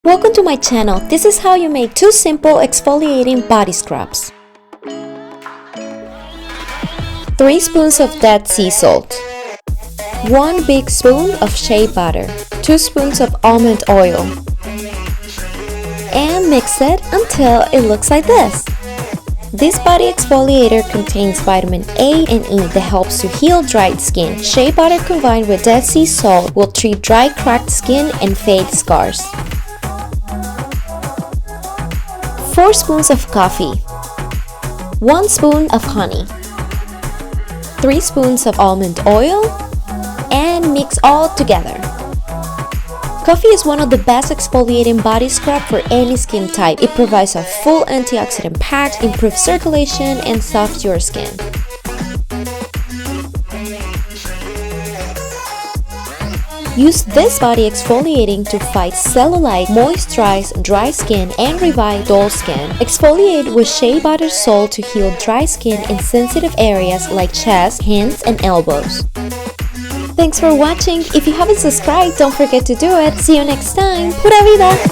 Welcome to my channel. This is how you make 2 simple exfoliating body scrubs. 3 spoons of Dead Sea salt, 1 big spoon of shea butter, 2 spoons of almond oil, and mix it until it looks like this. This body exfoliator contains vitamin A and E that helps to heal dried skin. Shea butter combined with Dead Sea salt will treat dry, cracked skin and fade scars. 4 spoons of coffee, 1 spoon of honey, 3 spoons of almond oil, and mix all together. Coffee is one of the best exfoliating body scrub for any skin type. It provides a full antioxidant pack, improves circulation, and softens your skin. Use this body exfoliating to fight cellulite, moisturize dry skin, and revive dull skin. Exfoliate with shea butter salt to heal dry skin in sensitive areas like chest, hands, and elbows. Thanks for watching. If you haven't subscribed, don't forget to do it. See you next time. Pura vida!